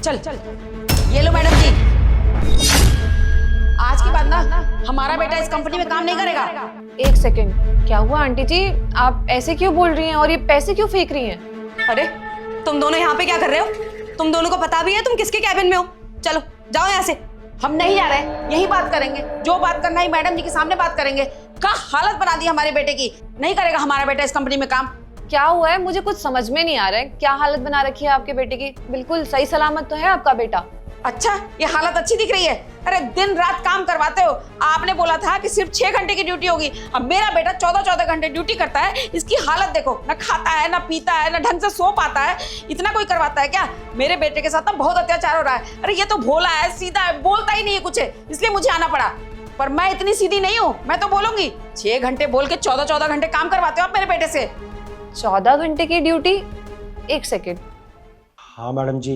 चल चल, ये लो मैडम जी, आज के बाद ना हमारा बेटा इस कंपनी में काम नहीं करेगा। एक सेकंड, क्या हुआ आंटी जी? आप ऐसे क्यों बोल रही हैं और ये पैसे क्यों फेंक रही हैं? अरे तुम दोनों यहाँ पे क्या कर रहे हो? तुम दोनों को पता भी है तुम किसके कैबिन में हो? चलो जाओ यहाँ से। हम नहीं जा रहे, यही बात करेंगे, जो बात करना है मैडम जी के सामने बात करेंगे। क्या हालत बना दी हमारे बेटे की, नहीं करेगा हमारा बेटा इस कंपनी में काम। क्या हुआ है? मुझे कुछ समझ में नहीं आ रहा है। क्या हालत बना रखी है आपके बेटे की? बिल्कुल सही सलामत तो है आपका बेटा। अच्छा, ये हालत अच्छी दिख रही है? अरे दिन रात काम करवाते हो, आपने बोला था कि सिर्फ 6 घंटे की ड्यूटी होगी। अब मेरा बेटा 14-14 घंटे ड्यूटी करता है, इसकी हालत देखो, ना खाता है, ना पीता है, ना ढंग से सो पाता है। इतना कोई करवाता है क्या? मेरे बेटे के साथ ना बहुत अत्याचार हो रहा है। अरे ये तो भोला है, सीधा है, बोलता ही नहीं है कुछ, इसलिए मुझे आना पड़ा। पर मैं इतनी सीधी नहीं हूँ, मैं तो बोलूंगी। 6 घंटे बोल के 14-14 घंटे काम करवाते हो आप मेरे बेटे से। 14 घंटे की ड्यूटी? एक सेकंड। हाँ मैडम जी,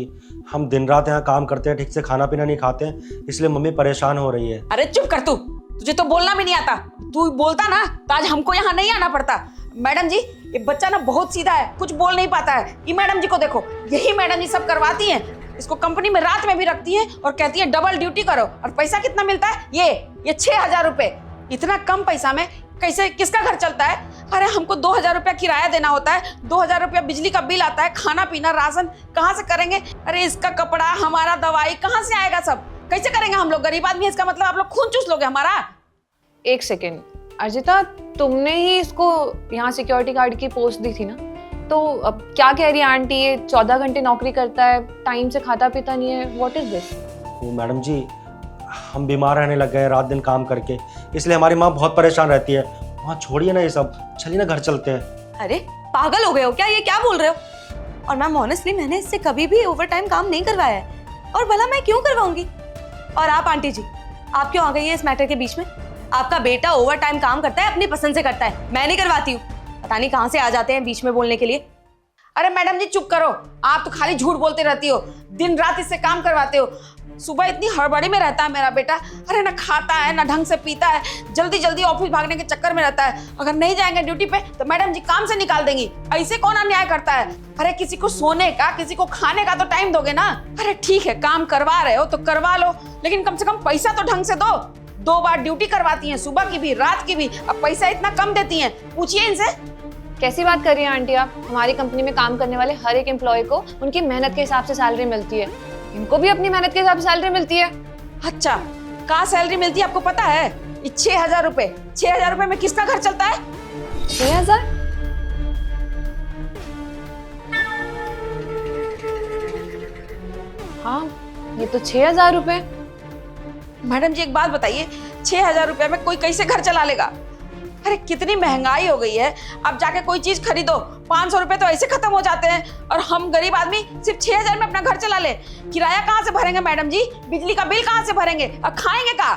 हम दिन रात यहाँ काम करते हैं, ठीक से खाना पीना नहीं खाते हैं, इसलिए मम्मी परेशान हो रही है। अरे चुप कर तू, तुझे तो बोलना भी नहीं आता। तू बोलता ना तो आज हमको यहाँ नहीं आना पड़ता। मैडम जी, ये बच्चा ना बहुत सीधा है, कुछ बोल नहीं पाता है। ये मैडम जी को देखो, यही मैडम जी सब करवाती हैं। इसको कंपनी में रात में भी रखती हैं और कहती है डबल ड्यूटी करो। और पैसा कितना मिलता है? ये 6,000 रुपए। इतना कम पैसा में कैसे किसका घर चलता है? अरे हमको 2,000 रुपया किराया देना होता है, 2,000 रुपया बिजली का बिल आता है, खाना पीना राशन कहाँ से करेंगे? अरे इसका कपड़ा, हमारा दवाई कहाँ से आएगा? सब कैसे करेंगे हम लोग? गरीब आदमी, इसका मतलब आप लोग खून चूस लोगे हमारा। एक सेकंड अर्जिता, तुमने ही इसको यहाँ सिक्योरिटी गार्ड की पोस्ट दी थी ना? तो अब क्या कह रही है आंटी? ये 14 घंटे नौकरी करता है, टाइम से खाता पीता नहीं है, व्हाट इज दिस? वो मैडम जी, हम बीमार रहने लग गए रात दिन काम करके, इसलिए हमारी माँ बहुत परेशान रहती है। वहाँ छोड़िए ना ये सब, चलिए ना घर चलते हैं। अरे पागल हो गए हो क्या? ये क्या बोल रहे हो? और मैम ऑनेस्टली मैंने इससे कभी भी ओवर टाइम काम नहीं करवाया है, और भला मैं क्यों करवाऊंगी? और आप आंटी जी, आप क्यों आ गई हैं इस मैटर के बीच में? आपका बेटा ओवर टाइम काम करता है, अपनी पसंद से करता है, मैं नहीं करवाती हूँ। पता नहीं कहाँ से आ जाते हैं बीच में बोलने के लिए। अरे मैडम जी चुप करो, आप तो खाली झूठ बोलते रहती हो, दिन रात इससे काम करवाते हो। सुबह इतनी हड़बड़ी में रहता है मेरा बेटा। अरे ना खाता है, ना ढंग से पीता है, जल्दी जल्दी ऑफिस भागने के चक्कर में रहता है। अगर नहीं जाएंगे ड्यूटी पे तो मैडम जी काम से निकाल देंगी। ऐसे कौन अन्याय करता है? अरे किसी को सोने का, किसी को खाने का तो टाइम दोगे ना। अरे ठीक है, काम करवा रहे हो तो करवा लो, लेकिन कम से कम पैसा तो ढंग से दो। 2 बार ड्यूटी करवाती हैं, सुबह की भी रात की भी, अब पैसा इतना कम देती हैं। पूछिए इनसे। कैसी बात कर रही हैं आंटी आप? हमारी कंपनी में काम करने वाले हर एक एम्प्लॉय को उनकी मेहनत के हिसाब से सैलरी मिलती है, इनको भी अपनी मेहनत के हिसाब से सैलरी मिलती है। अच्छा, कहाँ सैलरी मिलती है आपको पता है? 6,000 रुपए। 6,000 रुपए में किसका घर चलता है? 6,000? हाँ, ये तो 6,000 रुपए। मैडम जी एक बात बताइए, 6,000 रुपए में कोई कैसे घर चला लेगा? अरे कितनी महंगाई हो गई है। अब जाके कोई चीज खरीदो 500 रुपए तो ऐसे खत्म हो जाते हैं, और हम गरीब आदमी सिर्फ 6,000 में अपना घर चला ले। किराया कहाँ से भरेंगे मैडम जी? बिजली का बिल कहाँ से भरेंगे? अब खाएंगे कहाँ?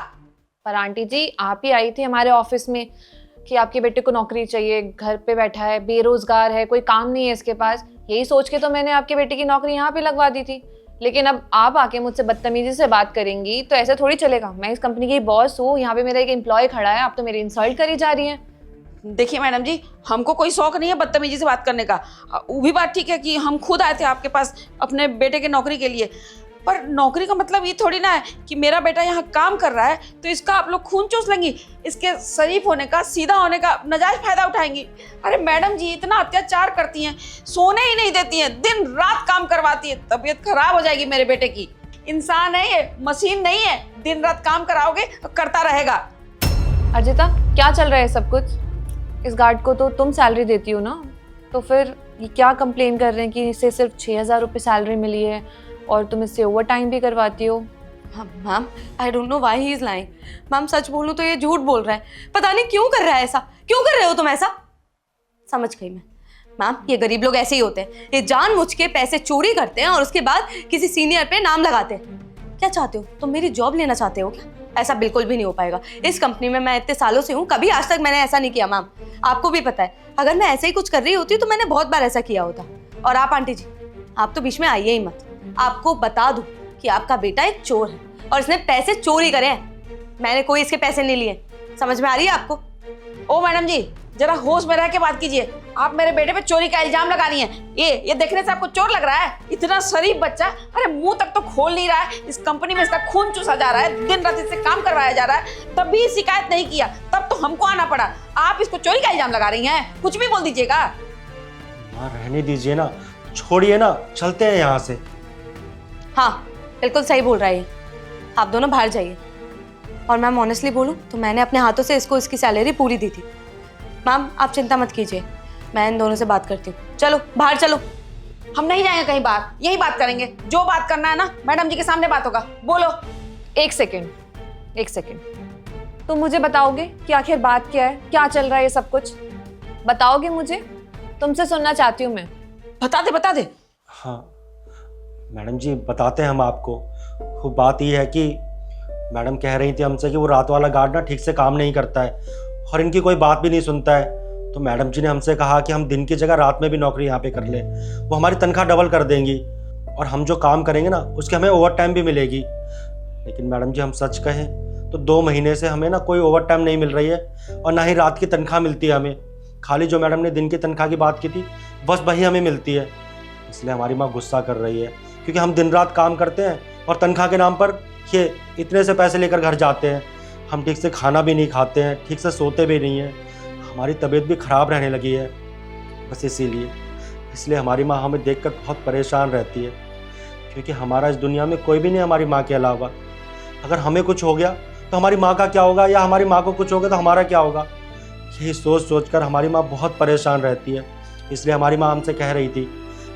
पर आंटी जी, आप ही आई थी हमारे ऑफिस में कि आपके बेटे को नौकरी चाहिए, घर पे बैठा है, बेरोजगार है, कोई काम नहीं है इसके पास। यही सोच के तो मैंने आपके बेटे की नौकरी यहाँ पे लगवा दी थी। लेकिन अब आप आके मुझसे बदतमीजी से बात करेंगी तो ऐसे थोड़ी चलेगा। मैं इस कंपनी की बॉस हूँ, यहाँ पे मेरा एक एम्प्लॉय खड़ा है, आप तो मेरी इंसल्ट करी जा रही हैं। देखिए मैडम जी, हमको कोई शौक नहीं है बदतमीजी से बात करने का। वो भी बात ठीक है कि हम खुद आए थे आपके पास अपने बेटे के नौकरी के लिए, पर नौकरी का मतलब ये थोड़ी ना है कि मेरा बेटा यहाँ काम कर रहा है तो इसका आप लोग खून चूस लेंगी, इसके शरीफ होने का, सीधा होने का नाजायज फायदा उठाएंगी। अरे मैडम जी इतना अत्याचार करती हैं, सोने ही नहीं देती हैं, दिन रात काम करवाती है। तबीयत खराब हो जाएगी मेरे बेटे की। इंसान है ये, मशीन नहीं है। दिन रात काम कराओगे तो करता रहेगा। अर्जिता, क्या चल रहा है सब कुछ? इस गार्ड को तो तुम सैलरी देती हो ना, तो फिर ये क्या कंप्लेन कर रहे हैं कि इसे सिर्फ 6,000 रुपये सैलरी मिली है और तुम इससे ओवर टाइम भी करवाती हो? Ma'am I don't know why he is lying. Ma'am सच बोलूं तो ये झूठ बोल रहा है, पता नहीं क्यों कर रहा है ऐसा। क्यों कर रहे हो तुम ऐसा? समझ गई मैं। मैम ये गरीब लोग ऐसे ही होते हैं, ये जानबूझ के पैसे चोरी करते हैं और उसके बाद किसी सीनियर पे नाम लगाते हैं। क्या चाहते हो तुम? मेरी जॉब लेना चाहते हो क्या? ऐसा बिल्कुल भी नहीं हो पाएगा। इस कंपनी में मैं इतने सालों से हूँ, कभी आज तक मैंने ऐसा नहीं किया। मैम आपको भी पता है, अगर मैं ऐसे ही कुछ कर रही होती तो मैंने बहुत बार ऐसा किया होता। और आप आंटी जी, आप तो बीच में आइए ही मत। आपको बता दूं कि आपका बेटा एक चोर है और इसने पैसे चोरी करे हैं। मैंने कोई इसके पैसे नहीं लिए। समझ में आ रही है आपको? ओ मैडम जी, जरा होश में रह के बात कीजिए। आप मेरे बेटे पे चोरी का इल्जाम लगा रही हैं। ये देखने से आपको चोर लग रहा है? इतना शरीफ बच्चा, अरे मुंह तक तो खोल नहीं रहा है, इस कंपनी में इसका खून चूसा जा रहा है, दिन रात इससे काम करवाया जा रहा है, तब भी शिकायत नहीं किया, तब तो हमको आना पड़ा। आप इसको चोरी का इल्जाम लगा रही हैं, कुछ भी बोल दीजिएगा। माँ रहने दीजिए ना, छोड़िए ना, चलते हैं यहाँ से। हाँ बिल्कुल सही बोल रहा है ये। आप दोनों बाहर जाइए। और मैम ऑनेस्टली बोलूँ तो मैंने अपने हाथों से इसको इसकी सैलरी पूरी दी थी। मैम आप चिंता मत कीजिए, मैं इन दोनों से बात करती हूँ। चलो बाहर चलो। हम नहीं जाएंगे कहीं बाहर, यही बात करेंगे। जो बात करना है ना मैडम जी के सामने बात होगा। बोलो। एक सेकेंड, तुम मुझे बताओगे कि आखिर बात क्या है, क्या चल रहा है ये सब कुछ? बताओगे मुझे? तुमसे सुनना चाहती हूँ मैं। बता दे। हाँ मैडम जी बताते हैं हम आपको। वो बात ये है कि मैडम कह रही थी हमसे कि वो रात वाला गार्ड ना ठीक से काम नहीं करता है और इनकी कोई बात भी नहीं सुनता है। तो मैडम जी ने हमसे कहा कि हम दिन की जगह रात में भी नौकरी यहाँ पे कर ले, वो हमारी तनख्वाह डबल कर देंगी और हम जो काम करेंगे ना उसके हमें ओवर टाइम भी मिलेगी। लेकिन मैडम जी हम सच कहें तो 2 महीने से हमें ना कोई ओवर टाइम नहीं मिल रही है और ना ही रात की तनख्वाह मिलती है हमें। खाली जो मैडम ने दिन की तनख्वाह की बात की थी बस वही हमें मिलती है। इसलिए हमारी माँ गुस्सा कर रही है क्योंकि हम दिन रात काम करते हैं और तनख्वाह के नाम पर ये इतने से पैसे लेकर घर जाते हैं। हम ठीक से खाना भी नहीं खाते हैं, ठीक से सोते भी नहीं हैं, हमारी तबीयत भी ख़राब रहने लगी है। बस इसलिए हमारी माँ हमें देखकर बहुत परेशान रहती है क्योंकि हमारा इस दुनिया में कोई भी नहीं हमारी माँ के अलावा। अगर हमें कुछ हो गया तो हमारी माँ का क्या होगा, या हमारी माँ को कुछ हो गया तो हमारा क्या होगा, यही सोच कर हमारी माँ बहुत परेशान रहती है। इसलिए हमारी माँ हमसे कह रही थी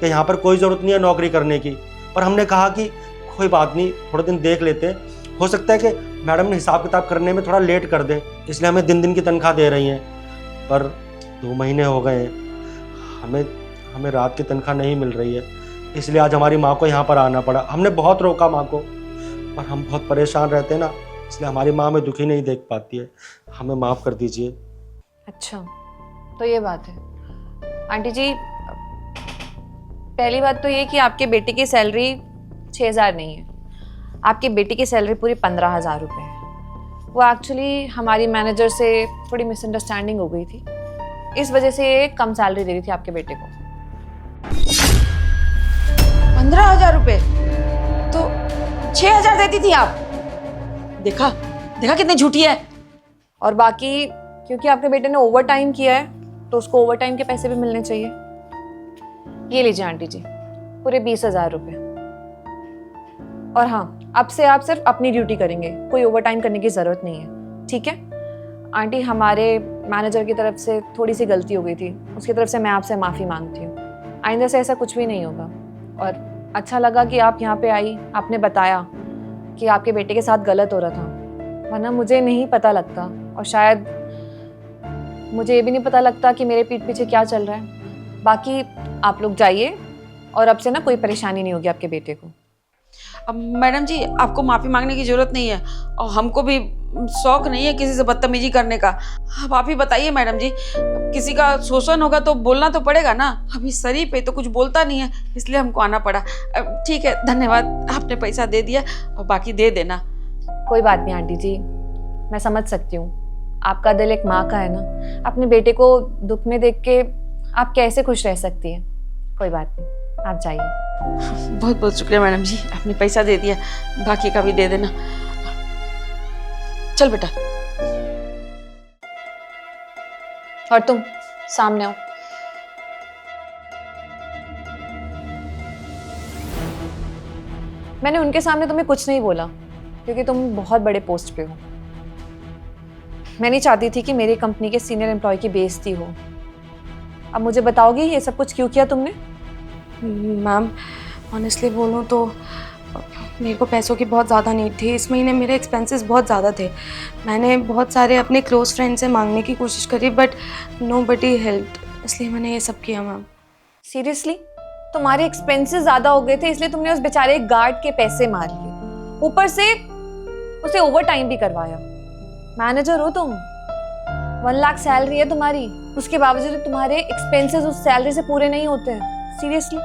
कि यहाँ पर कोई ज़रूरत नहीं है नौकरी करने की, पर हमने कहा कि कोई बात नहीं, थोड़े दिन देख लेते हैं, हो सकता है कि मैडम ने हिसाब किताब करने में थोड़ा लेट कर दें, इसलिए हमें दिन की तनख्वाह दे रही हैं। पर 2 महीने हो गए हैं, हमें रात की तनख्वाह नहीं मिल रही है, इसलिए आज हमारी माँ को यहाँ पर आना पड़ा। हमने बहुत रोका माँ को, पर हम बहुत परेशान रहते हैं ना, इसलिए हमारी माँ हमें दुखी नहीं देख पाती है। हमें माफ़ कर दीजिए। अच्छा तो ये बात है। आंटी जी पहली बात तो ये कि आपके बेटे की सैलरी 6,000 नहीं है, आपकी बेटी की सैलरी पूरी 15,000 रुपये है। वो एक्चुअली हमारी मैनेजर से थोड़ी मिसअंडरस्टैंडिंग हो गई थी, इस वजह से ये कम सैलरी दे रही थी आपके बेटे को। 15,000 रुपये तो 6,000 देती थी आप। देखा कितनी झूठी है। और बाकी क्योंकि आपके बेटे ने ओवर टाइम किया है तो उसको ओवर टाइम के पैसे भी मिलने चाहिए। ये लीजिए आंटी जी, पूरे 20,000 रुपये। और हाँ, अब से आप सिर्फ अपनी ड्यूटी करेंगे, कोई ओवर टाइम करने की ज़रूरत नहीं है, ठीक है? आंटी हमारे मैनेजर की तरफ से थोड़ी सी गलती हो गई थी, उसकी तरफ से मैं आपसे माफ़ी मांगती हूँ। आइंदा से ऐसा कुछ भी नहीं होगा। और अच्छा लगा कि आप यहाँ पे आई, आपने बताया कि आपके बेटे के साथ गलत हो रहा था, वरना मुझे नहीं पता लगता और शायद मुझे ये भी नहीं पता लगता कि मेरे पीठ पीछे क्या चल रहा है। बाकी आप लोग जाइए और अब से ना कोई परेशानी नहीं होगी आपके बेटे को। अब मैडम जी आपको माफ़ी मांगने की ज़रूरत नहीं है और हमको भी शौक नहीं है किसी से बदतमीजी करने का। अब आप ही बताइए मैडम जी, किसी का शोषण होगा तो बोलना तो पड़ेगा ना। अभी शरीफ है तो कुछ बोलता नहीं है, इसलिए हमको आना पड़ा। ठीक है, धन्यवाद, आपने पैसा दे दिया और बाकी दे देना। कोई बात नहीं आंटी जी, मैं समझ सकती हूँ, आपका दिल एक माँ का है ना। अपने बेटे को दुख में देख के आप कैसे खुश रह सकती हैं। कोई बात नहीं, आप जाइए। बहुत बहुत शुक्रिया मैडम जी, आपने पैसा दे दिया, बाकी का भी दे देना। चल बेटा। और तुम सामने आओ। मैंने उनके सामने तुम्हें कुछ नहीं बोला क्योंकि तुम बहुत बड़े पोस्ट पे हो। मैं नहीं चाहती थी कि मेरी कंपनी के सीनियर एम्प्लॉय की बेइज्जती हो। अब मुझे बताओगी ये सब कुछ क्यों किया तुमने? मैम ऑनेस्टली बोलूँ तो मेरे को पैसों की बहुत ज़्यादा नीड थी। इस महीने मेरे एक्सपेंसेस बहुत ज़्यादा थे। मैंने बहुत सारे अपने क्लोज फ्रेंड से मांगने की कोशिश करी बट नोबडी हेल्प्ड, इसलिए मैंने ये सब किया मैम। सीरियसली? तुम्हारे एक्सपेंसेस ज़्यादा हो गए थे इसलिए तुमने उस बेचारे गार्ड के पैसे मार लिए, ऊपर से उसे ओवर टाइम भी करवाया। मैनेजर हो तुम, 1 लाख सैलरी है तुम्हारी, उसके बावजूद तुम्हारे एक्सपेंसेस उस सैलरी से पूरे नहीं होते हैं। सीरियसली?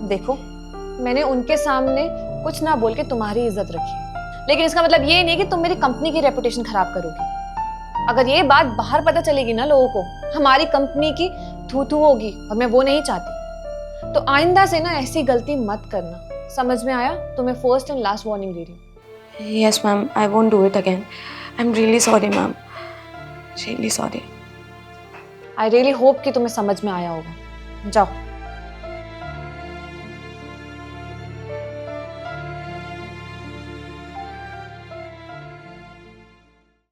देखो मैंने उनके सामने कुछ ना बोल के तुम्हारी इज्जत रखी, लेकिन इसका मतलब ये नहीं कि तुम मेरी कंपनी की रेपुटेशन खराब करोगी। अगर ये बात बाहर पता चलेगी ना लोगों को, हमारी कंपनी की थू थू होगी और मैं वो नहीं चाहती। तो आइंदा से ना ऐसी गलती मत करना। समझ में आया? तो मैं फर्स्ट एंड लास्ट वार्निंग दे रही हूँ। Yes, ma'am. I won't do it again. I'm really sorry, ma'am. Really sorry. I really hope कि तुम्हें समझ में आया होगा। जाओ।